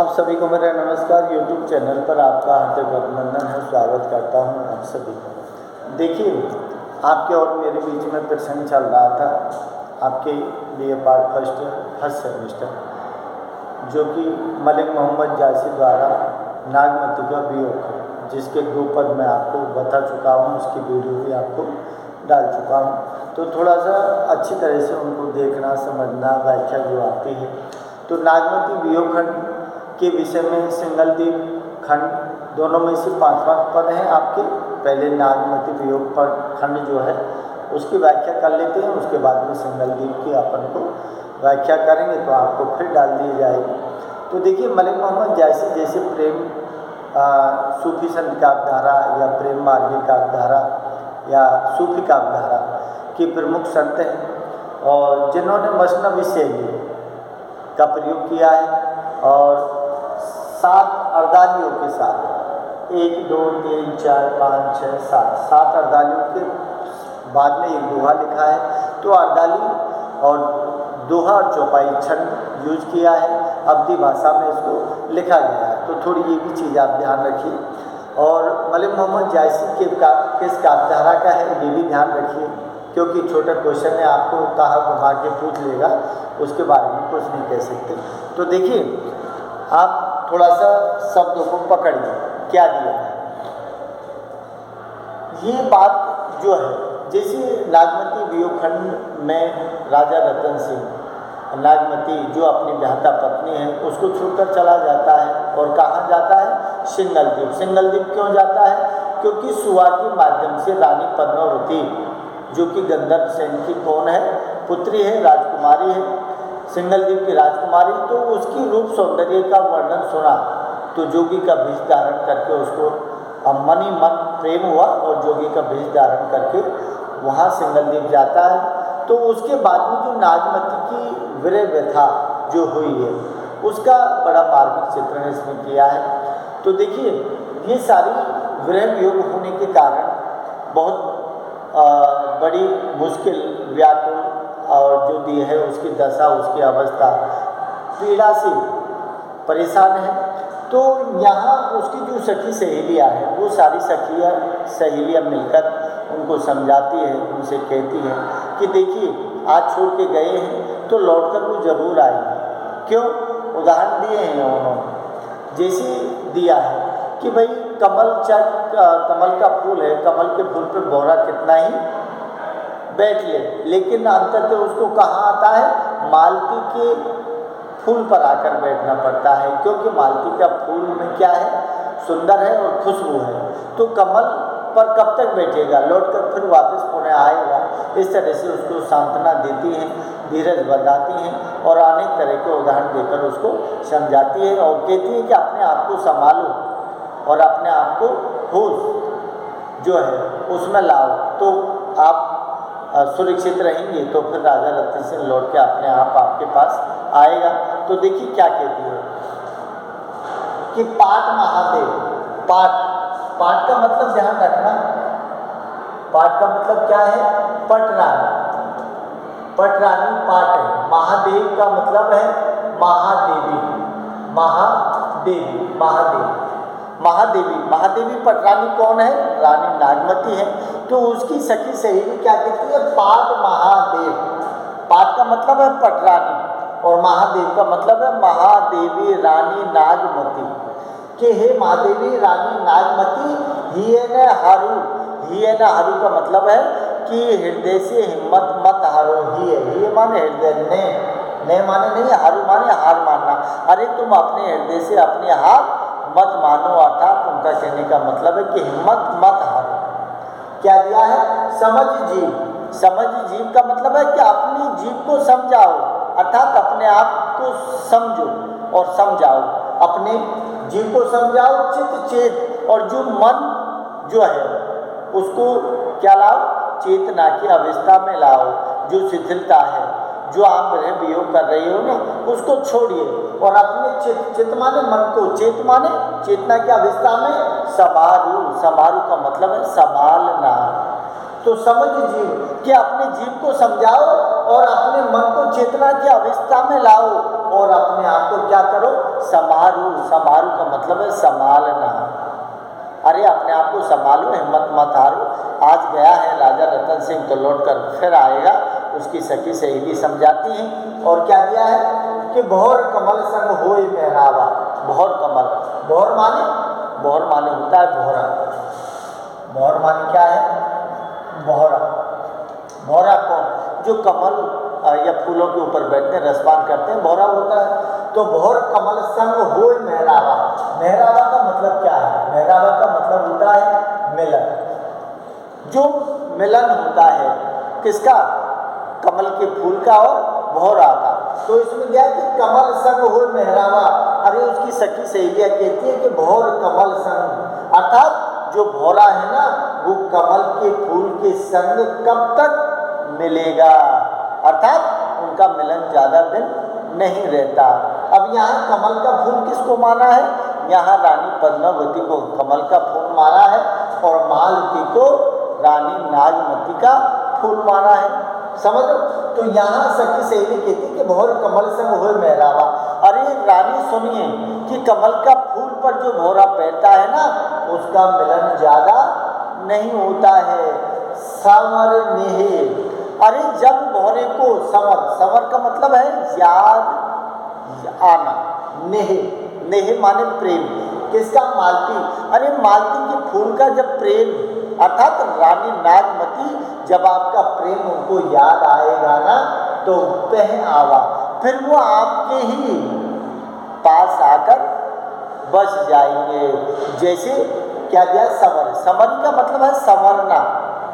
आप सभी को मेरा नमस्कार। YouTube चैनल पर आपका हार्दिक अभिनंदन है, स्वागत करता हूं आप सभी को। देखिए, आपके और मेरे बीच में प्रसंग चल रहा था आपके बीए पार्ट फर्स्ट सेमेस्टर, जो कि मलिक मोहम्मद जासी द्वारा नागमती का वियोग है, जिसके 2 पद मैं आपको बता चुका हूँ, उसकी वीडियो भी आपको डाल चुका हूँ। तो थोड़ा सा अच्छी तरह से उनको देखना, समझना, व्याख्या जो आती है। तो नागमती वियोग खंड के विषय में सिंगलदीप खंड दोनों में से 5 पद हैं आपके। पहले नागमती वियोग पर खंड जो है उसकी व्याख्या कर लेते हैं, उसके बाद में सिंगलदीप की अपन को व्याख्या करेंगे तो आपको फिर डाल दी जाएगी। तो देखिए, मलिक मोहम्मद जासी जैसे प्रेम सूफी संत काव्यधारा या प्रेम मार्गी काव्यधारा या सूफी काव्यधारा के प्रमुख संत हैं और जिन्होंने मसनवी शैली का प्रयोग किया है और 7 अर्दालियों के साथ 1 2 3 4 5 6 7 अर्दालियों के बाद में एक दोहा लिखा है। तो अर्दाली और दोहा और चौपाई छंद यूज किया है, अवधी भाषा में इसको लिखा गया है। तो थोड़ी ये भी चीज़ आप ध्यान रखिए। और मलिक मोहम्मद जासी के किस काव्यधारा का है ये भी ध्यान रखिए, क्योंकि छोटा क्वेश्चन है, आपको कहाँ घुमा के पूछ लेगा, उसके बारे में कुछ नहीं कह सकते। तो देखिए, आप थोड़ा सा शब्दों को पकड़िए, क्या दिया है ये बात जो है। जैसे नागमती वियोग खंड में राजा रतन सिंह नागमती जो अपनी ब्याहता पत्नी है उसको छोड़कर चला जाता है और कहाँ जाता है? सिंगलदीप। सिंगलदीप क्यों जाता है? क्योंकि सुआ के माध्यम से रानी पद्मावती जो कि गंधर्व सेन की कौन है? पुत्री है, राजकुमारी है, सिंगलदीप की राजकुमारी। तो उसकी रूप सौंदर्य का वर्णन सुना तो जोगी का भेष धारण करके उसको मन ही मन प्रेम हुआ और जोगी का भेष धारण करके वहाँ सिंगलदीप जाता है। तो उसके बाद में जो नागमती की विरह व्यथा जो हुई है उसका बड़ा मार्मिक चित्रण इसमें किया है। तो देखिए, ये सारी विरह वियोग होने के कारण बहुत बड़ी मुश्किल, व्याकुल और जो दी है उसकी दशा, उसकी अवस्था पीड़ा से परेशान है। तो यहाँ उसकी जो सखी सहेलियाँ हैं वो सारी सहेलियाँ मिलकर उनको समझाती है, उनसे कहती है कि देखिए, आज छोड़ के गए हैं तो लौटकर वो जरूर आएंगे। क्यों? उदाहरण दिए हैं उन्होंने, जैसे दिया है कि भाई कमल का फूल है, कमल के फूल पे भौरा कितना ही बैठ ले, लेकिन अंततः उसको कहाँ आता है? मालती के फूल पर आकर बैठना पड़ता है, क्योंकि मालती का फूल में क्या है? सुंदर है और खुशबू है। तो कमल पर कब तक बैठेगा? लौटकर फिर वापस पुनः आएगा। इस तरह से उसको सांत्वना देती हैं, धीरज बंधाती हैं और अनेक तरह के उदाहरण देकर उसको समझाती है और कहती है कि अपने आप को संभालो और अपने आप को होश जो है उसमें लाओ, तो आप सुरक्षित रहेंगे। तो फिर राजा रतन सिंह लौट के अपने आप आपके पास आएगा। तो देखिए क्या कहती है कि पाट महादेव, पाट का मतलब ध्यान रखना, पाट का मतलब क्या है? पटरानी, पटरानी पाट है। महादेव का मतलब है महादेवी, महादेवी पटरानी कौन है? रानी नागमती है। तो उसकी सखी सहेली क्या कहती है? पाट महादेव। पाट का मतलब है पटरानी और महादेव का मतलब है महादेवी रानी नागमती। कि हे महादेवी रानी नागमती, हिये न हारू का मतलब है कि हृदय से हिम्मत मत हारो। हिये माने हृदय, ने माने नहीं, हारू माने हार मानना। अरे तुम अपने हृदय से अपनी हार मत मानो, अर्थात उनका कहने का मतलब है कि हिम्मत मत हारो। क्या दिया है? समझ जीव का मतलब है कि अपनी जीव को समझाओ, अर्थात अपने आप को समझो और समझाओ, अपने जीव को समझाओ, चित्त चेत, और जो मन जो है उसको क्या लाओ? चेतना की अवस्था में लाओ। जो शिथिलता है, जो आप ग्रह वियोग कर रहे हो ना, उसको छोड़िए और अपने चित्त माने मन को, चेत माने चेतना की अवस्था में संभारू का मतलब है संभालना। तो समझ जीव कि अपने जीव को समझाओ और अपने मन को चेतना की अवस्था में लाओ और अपने आप को क्या करो, संभालो। संभालो का मतलब है संभालना। अरे अपने आप को संभालो, हिम्मत मत हारो। आज गया है राजा रतन सिंह तो लौटकर फिर आएगा। उसकी सखी सहेली समझाती हैं और क्या दिया है कि भौर कमल संग होए पहरावा। भौर कमल, भौर माने होता है भौरा। भौर माने क्या है, भौरा। भौरा कौन, जो कमल या फूलों के ऊपर बैठते हैं, रसपान करते हैं, भौरा होता है। तो भौर कमल संग होए मेहरावा। मेहरावा का मतलब क्या है, मेहरावा का मतलब होता है मिलन। जो मिलन होता है किसका, कमल के फूल का और भौरा का। तो इसमें क्या है कि कमल संग होए मेहरावा। अरे उसकी सखी सहेलियां कहती है कि भौर कमल संग, अर्थात जो भौरा है ना वो कमल के फूल के संग कब तक मिलेगा, अर्थात उनका मिलन ज्यादा दिन नहीं रहता। अब यहाँ कमल का फूल किसको माना है, यहाँ रानी पद्मावती को कमल का फूल माना है और मालती को रानी नागमती का फूल माना है। समझ लो। तो यहाँ सखी सहेली कहती कि भौर कमल संग होए मेहरावा। अरे रानी सुनिए कि कमल का फूल पर जो भौरा बैठता है ना उसका मिलन ज्यादा नहीं होता है। संवर नेहे, अरे जब भौरे को संवर, संवर का मतलब है याद आना। नेहे, नेहे माने प्रेम, किसका, मालती। अरे मालती के फूल का जब प्रेम, अर्थात रानी नागमती जब आपका प्रेम उनको याद आएगा ना तो पह आवा, फिर वो आपके ही पास आकर बस जाएंगे। जैसे क्या दिया, संवर। संवरने का मतलब है संवरना।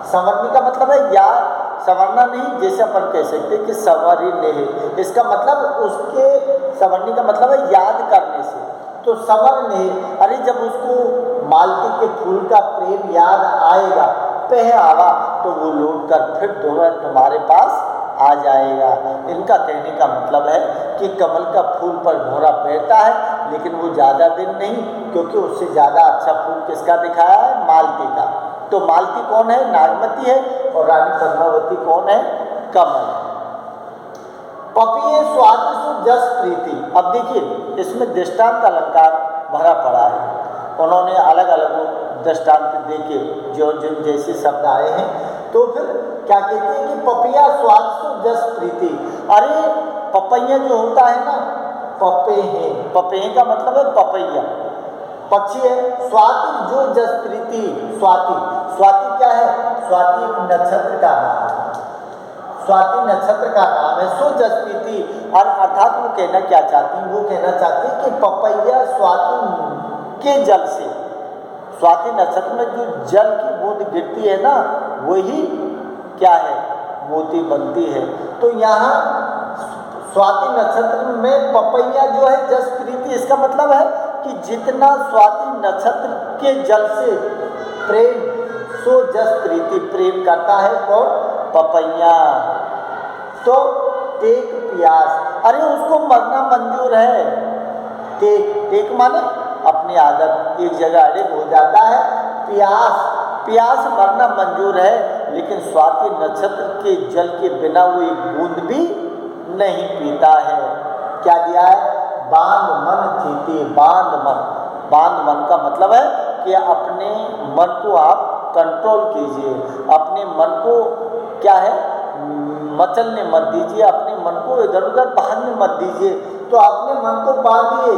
संवरने का मतलब है याद, संवरना नहीं, जैसे अपन कह सकते कि संवरी नेह, इसका मतलब उसके, संवरने का मतलब है याद करने से। तो संवर नेह, अरे जब उसको मालती के फूल का प्रेम याद आएगा, पह आवा, तो वो लौट कर फिर दोबारा तुम्हारे पास आ जाएगा। इनका कहने का मतलब है कि कमल का फूल पर भौरा बैठता है लेकिन वो ज़्यादा दिन नहीं, क्योंकि उससे ज़्यादा अच्छा फूल किसका दिखाया है, मालती का। तो मालती कौन है, नागमती है, और रानी पद्मावती कौन है, कमल। पपिये स्वाति सु जस प्रीति। अब देखिए इसमें दृष्टांत अलंकार भरा पड़ा है। उन्होंने अलग अलग दृष्टांत देके जो जिन जैसे शब्द आए हैं, तो फिर क्या कहते हैं कि पपिया स्वाद सु जस प्रीति। अरे पपैया जो होता है ना, पपे हैं, पपे का मतलब है पपैया, पक्षी है। स्वाति जो जस प्रीति, स्वाति, स्वाति क्या है, स्वाति एक नक्षत्र का नाम है, स्वाति नक्षत्र का नाम है। सो जस प्रीति, और अर्थात वो कहना क्या चाहती है, वो कहना चाहती है कि पपैया स्वाति के जल से, स्वाति नक्षत्र में जो जल की बूंद गिरती है ना वही क्या है, मोती बनती है। तो यहाँ स्वाति नक्षत्र में पपैया जो है जस प्रीति, इसका मतलब है कि जितना स्वाति नक्षत्र के जल से प्रेम, सो जस प्रीति, प्रेम करता है कौन, पपैया। तो टेक प्यास, अरे उसको मरना मंजूर है। टेक, टेक माने अपनी आदत, एक जगह अड़े हो जाता है। प्यास, प्यास मरना मंजूर है, लेकिन स्वाति नक्षत्र के जल के बिना वो एक बूंद भी नहीं पीता है। क्या दिया है, बांध मन थीती, बांध मन। बांध मन का मतलब है कि अपने मन को आप कंट्रोल कीजिए, अपने मन को क्या है, मचलने मत दीजिए, अपने मन को इधर उधर भागने मत दीजिए। तो अपने मन को बांधिए।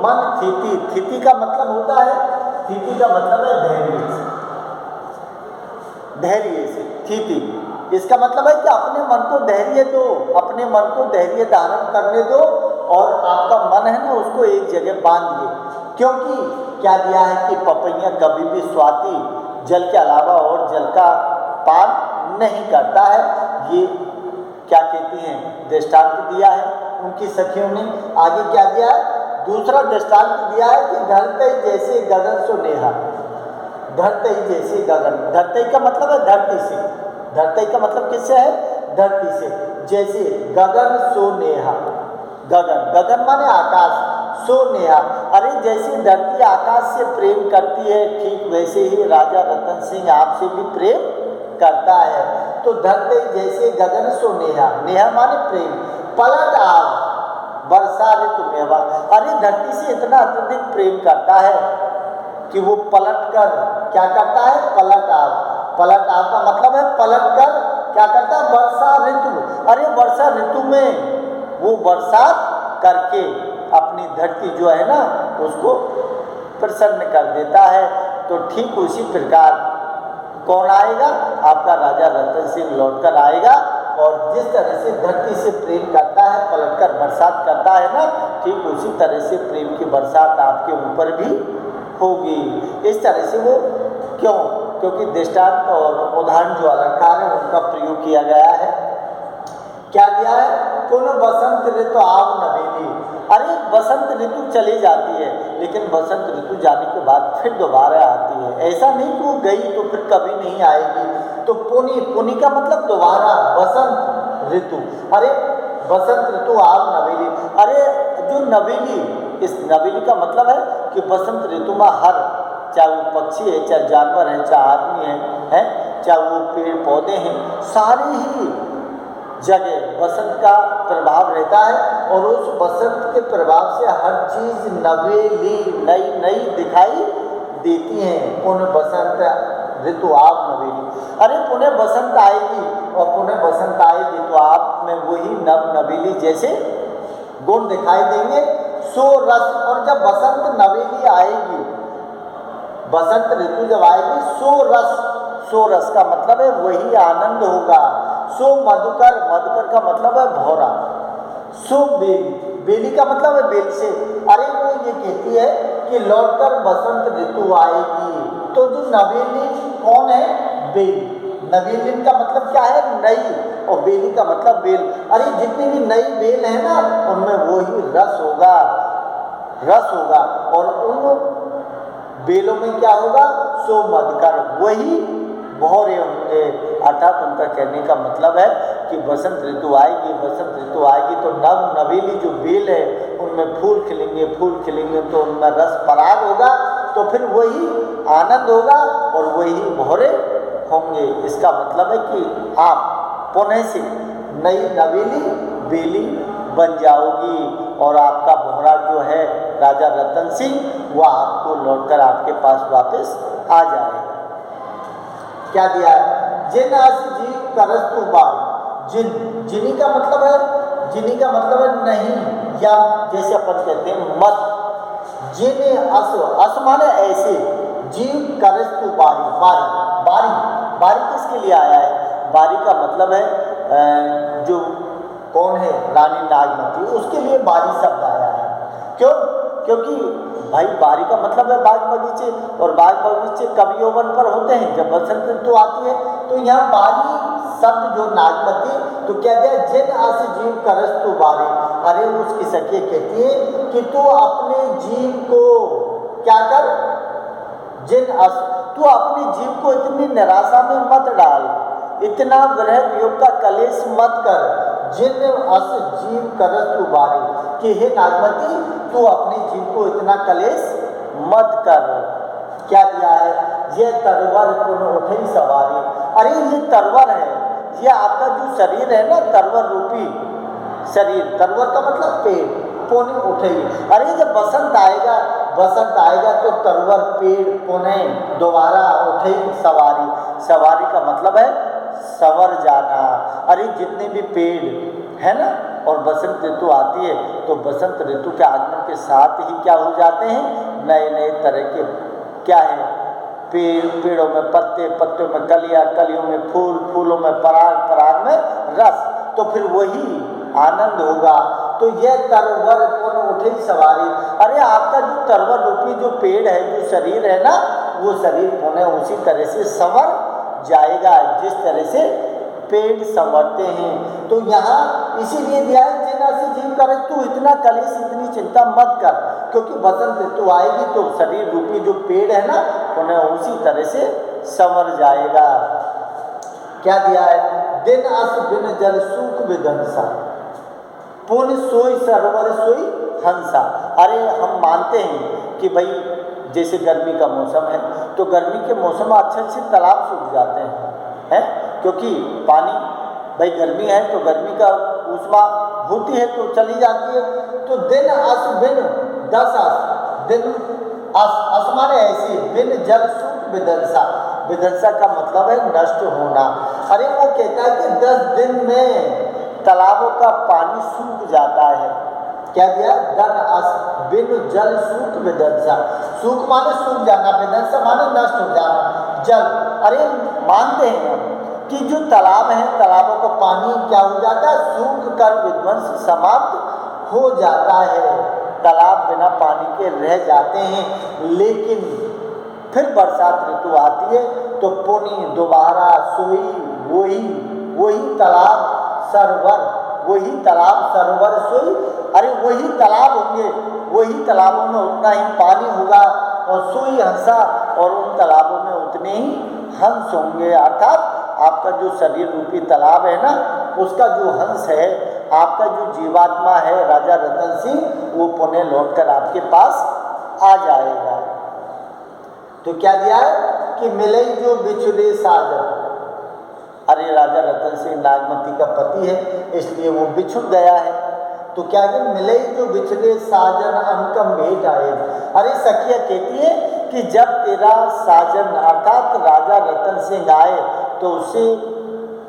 मन थीती, थीती का मतलब होता है, थीती का मतलब है धैर्य से, धैर्य से थीती। इसका मतलब है कि अपने मन को धैर्य दो, अपने मन को धैर्य धारण करने दो, और आपका मन है ना उसको एक जगह बांधिए। क्योंकि क्या दिया है कि पपैया कभी भी स्वाति जल के अलावा और जल का पान नहीं करता है। ये क्या कहती हैं, दृष्टांत दिया है उनकी सखियों ने। आगे क्या दिया है, दूसरा दृष्टांत दिया है कि धरते जैसे गगन सो नेहा। धरते जैसे गगन, धरते का मतलब है धरती से, धरते का मतलब किससे है, धरती से। जैसे गगन सो नेहा, गगन, गगन माने आकाश, सो नेहा, अरे जैसे धरती आकाश से प्रेम करती है, ठीक वैसे ही राजा रतन सिंह आपसे भी प्रेम करता है। तो धरते जैसे गगन सो नेहा, नेहा माने प्रेम। पलट आव, वर्षा ऋतु में हवा। अरे धरती से इतना अत्यधिक प्रेम करता है कि वो पलट कर क्या करता है, पलट आव। पलट आव का मतलब है पलट कर क्या करता है, वर्षा ऋतु। अरे वर्षा ऋतु में वो बरसात करके अपनी धरती जो है ना उसको प्रसन्न कर देता है। तो ठीक उसी प्रकार कौन आएगा, आपका राजा रतन सिंह लौटकर आएगा और जिस तरह से धरती से प्रेम करता है, पलटकर बरसात करता है ना, ठीक उसी तरह से प्रेम की बरसात आपके ऊपर भी होगी। इस तरह से वो क्यों, क्योंकि दृष्टांत और उदाहरण जो अलंकार है उनका प्रयोग किया गया है। क्या दिया है, पुनः बसंत ऋतु आव नवेली। अरे बसंत ऋतु चली जाती है लेकिन बसंत ऋतु जाने के बाद फिर दोबारा आती है। ऐसा नहीं कि वो गई तो फिर कभी नहीं आएगी। तो पुनि, पुनि का मतलब दोबारा, बसंत ऋतु। अरे बसंत ऋतु आव नवेली। अरे जो नवेली, इस नवेली का मतलब है कि बसंत ऋतु में हर, चाहे वो पक्षी है, चाहे जानवर है, चाहे आदमी है, चाहे वो पेड़ पौधे हैं, सारे ही जगह बसंत का प्रभाव रहता है और उस बसंत के प्रभाव से हर चीज नवेली, नई नई दिखाई देती है। पुनः बसंत ऋतु आव नवेली। अरे पुनः बसंत आएगी और पुनः बसंत आएगी तो आप में वही नव नवेली जैसे गुण दिखाई देंगे। सो रस, और जब बसंत नवेली आएगी, बसंत ऋतु जब आएगी, सो रस, सो रस का मतलब है वही आनंद होगा। सो मधुकर, मधुकर का मतलब है भौरा। सो बेली, बेली का मतलब है बेल से। अरे वो ये कहती है कि लौटकर बसंत ऋतु आएगी। तो जो नवेली कौन है, बेली। नवेली का मतलब क्या है, नई, और बेली का मतलब बेल। अरे जितनी भी नई बेल है ना उनमें वही रस होगा, रस होगा। और उन बेलों में क्या होगा, सो मधुकर, वही भौरे होंगे। अर्थात उनका कहने का मतलब है कि बसंत ऋतु आएगी, बसंत ऋतु आएगी तो नव नवेली जो बेल है उनमें फूल खिलेंगे, फूल खिलेंगे तो उनमें रस पराग होगा, तो फिर वही आनंद होगा और वही भौरे होंगे। इसका मतलब है कि आप पुनः से नई नवेली बेली बन जाओगी और आपका भौरा जो है राजा रतन सिंह, वह आपको लौटकर आपके पास वापस आ जाएगा। क्या दिया है, जिन अस जीव करस्तु बाल। जिन, जिनी का मतलब है, जिनी का मतलब है नहीं, या जैसे अपन कहते हैं मत। जिन अस, अस माने ऐसे, जीव करस्तु बारी, बारी, बारी, बारी किसके लिए आया है, बारी का मतलब है जो कौन है, रानी नागमती, उसके लिए बारी शब्द आया है। क्यों, क्योंकि भाई बारी का मतलब है बाग बगीचे, और बाग बगीचे कब यौवन पर होते हैं, जब बसंत ऋतु आती है। तो यहाँ बारी शब्द जो नागमती, तो क्या दिया, जिन अस जीव करस्तु बारी। अरे उसकी सखी कहती है कि तू अपने जीव को क्या कर, जिन अस, तू अपने जीव को इतनी निराशा में मत डाल, इतना विरह वियोग का कलेश मत कर। जिन अस जीव करस्तु बारी, कि हे नागमती तू अपने जीव को इतना कलेश मत कर। क्या दिया है, ये तरवर पुनः उठे सवारी। अरे ये तरवर है, ये आपका जो शरीर है ना, तरवर रूपी शरीर, तरवर का मतलब पेड़, पुनः उठेगी। अरे जब बसंत आएगा, बसंत आएगा तो तरवर पेड़ पुनः दोबारा उठेगी सवारी। सवारी का मतलब है संवर जाना। अरे जितने भी पेड़ है ना, और बसंत ऋतु आती है तो बसंत ऋतु के आगमन के साथ ही क्या हो जाते हैं, नए नए तरह के क्या है, पेड़, पेड़ों में पत्ते, पत्तों में कलियां, कलियों में फूल, फूलों में पराग, पराग में रस, तो फिर वही आनंद होगा। तो यह तरवर पुनः उठे सवारी। अरे आपका जो तरवर रूपी जो पेड़ है, जो शरीर है ना, वो शरीर पुनः उसी तरह से संवर जाएगा जिस तरह से पेड़ संवरते हैं। तो यहाँ इसीलिए दिया है, जिन अस जीव करे, तू इतना कलेश, इतनी चिंता मत कर, क्योंकि बसंत ऋतु आएगी तो शरीर रूपी जो पेड़ है ना, उन्हें उसी तरह से संवर जाएगा। क्या दिया है, दिन अस बिन जल सूख विधंसा, पुन सोई सरोवर सोई हंसा। अरे हम मानते हैं कि भाई जैसे गर्मी का मौसम है तो गर्मी के मौसम में अच्छे अच्छे तालाब सूख जाते हैं, क्योंकि पानी, भाई गर्मी है तो गर्मी का ऊष्मा होती है तो चली जाती है। तो दिन अस बिन दस अस, दिन अस माने ऐसी, बिन जल सूख विदंसा, विदंसा का मतलब है नष्ट होना। अरे वो कहता है कि 10 दिन में तालाबों का पानी सूख जाता है। क्या दिया? दन अस बिन जल सूख विदंसा, सूख माने सूख जाना, विदंसा माने नष्ट हो जाना, जल। अरे मानते हैं हम कि जो तालाब है, तालाबों का पानी क्या हो जाता है? सूख कर विध्वंस समाप्त हो जाता है, तालाब बिना पानी के रह जाते हैं। लेकिन फिर बरसात ऋतु आती है तो पुनी दोबारा सोई वही तालाब सरवर, वही तालाब सरवर सोई। अरे वही तालाब होंगे, वही तालाबों में उतना ही पानी होगा, और सोई हंसा, और उन तालाबों में उतने ही हंस होंगे। अर्थात आपका जो शरीर रूपी तालाब है ना, उसका जो हंस है, आपका जो जीवात्मा है राजा रतन सिंह, वो पुनः लौटकर आपके पास आ जाएगा। तो क्या दिया है कि मिले जो बिछुड़े साजन। अरे राजा रतन सिंह नागमती का पति है, इसलिए वो बिछुड़ गया है। तो क्या है? मिले जो बिछड़े साजन अंकम भेंट आए। अरे सखिया कहती है कि जब तेरा साजन अर्थात राजा रतन सिंह आए तो उसे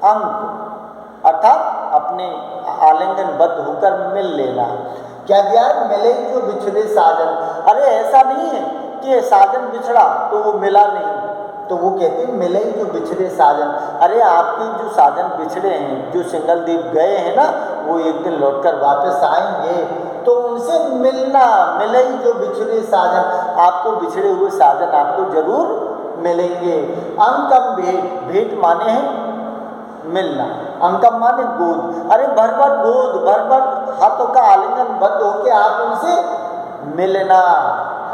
अंक अर्थात अपने आलिंगनबद्ध होकर मिल लेना। क्या दिया? मिले जो बिछड़े साजन। अरे ऐसा नहीं है कि साजन बिछड़ा तो वो मिला नहीं, तो वो कहते हैं मिले जो बिछड़े साजन। अरे आपके जो साजन बिछड़े हैं, जो सिंगलदीप गए हैं ना, वो एक दिन लौटकर वापस आएंगे, तो उनसे मिलना। मिले जो बिछड़े साजन, आपको बिछड़े हुए साजन आपको जरूर मिलेंगे। अंकम भेंट, भेंट माने हैं मिलना, अंकम माने गोद। अरे भर भर गोद, भर भर हाथों का आलिंगन बंद होके आप उनसे मिलना।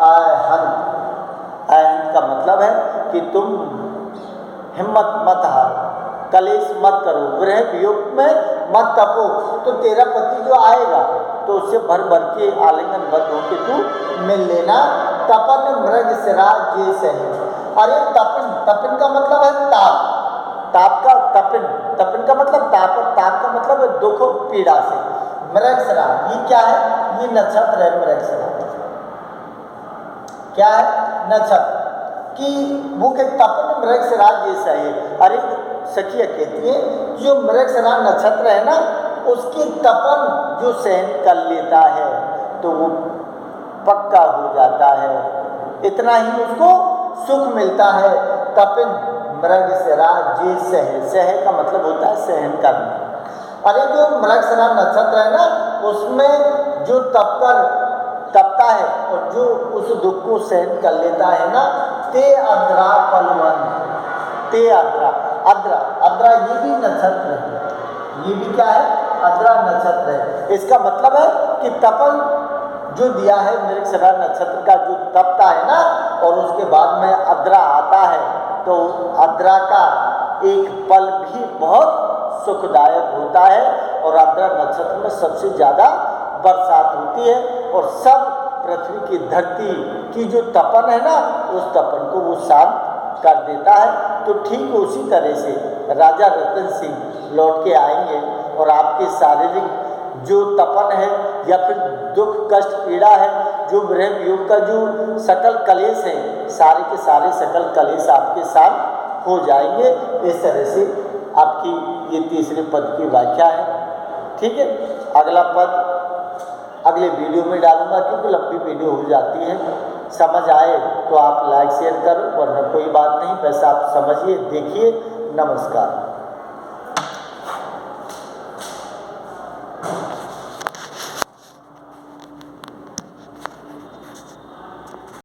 आहन का मतलब है कि तुम हिम्मत मत हारो, कलेश मत करो, विरह वियोग में मत तपो। तो तेरा पति जो आएगा तो उससे भर भर के आलिंगनबद्ध होके तू मिल लेना। तपन मृग सिराज जे सही। अरे तपन, तपन का मतलब है ताप, ताप का तपन, तपन का मतलब ताप, और ताप का मतलब है दुख और पीड़ा से। मृगशिरा ये क्या है? ये नक्षत्र है मृगशिरा। क्या है? नक्षत्र कि वो के तपन मृगशिरा जैसा है। अरे सखिया कहती है जो मृगशिरा नक्षत्र है ना, उसकी तपन जो सहन कर लेता है तो वो पक्का हो जाता है, इतना ही उसको सुख मिलता है। तपन मृगशिरा जे सह, सह का मतलब होता है सहन करना। अरे जो मृगशिरा नक्षत्र है ना, उसमें जो तपता है और जो उस दुख को सहन कर लेता है ना, ते अद्रा पलवन, ते अद्रा, अद्रा, अद्रा ये भी नक्षत्र है, ये भी क्या है? अद्रा नक्षत्र है। इसका मतलब है कि तपन जो दिया है मृगशिरा नक्षत्र का, जो तपता है ना और उसके बाद में अद्रा आता है, तो अद्रा का एक पल भी बहुत सुखदायक होता है। और अद्रा नक्षत्र में सबसे ज़्यादा बरसात होती है, और सब पृथ्वी की धरती की जो तपन है ना, उस तपन को वो शांत कर देता है। तो ठीक उसी तरह से राजा रतन सिंह लौट के आएंगे और आपके शारीरिक जो तपन है या फिर दुख कष्ट पीड़ा है, जो विरह वियोग का जो सकल कलेश है, सारे के सारे सकल कलेश आपके साथ हो जाएंगे। इस तरह से आपकी ये तीसरे पद की व्याख्या है। ठीक है, अगला पद अगले वीडियो में डालूंगा, क्योंकि लंबी वीडियो हो जाती है। समझ आए तो आप लाइक शेयर करो, वरना कोई बात नहीं, वैसे आप समझिए देखिए। नमस्कार।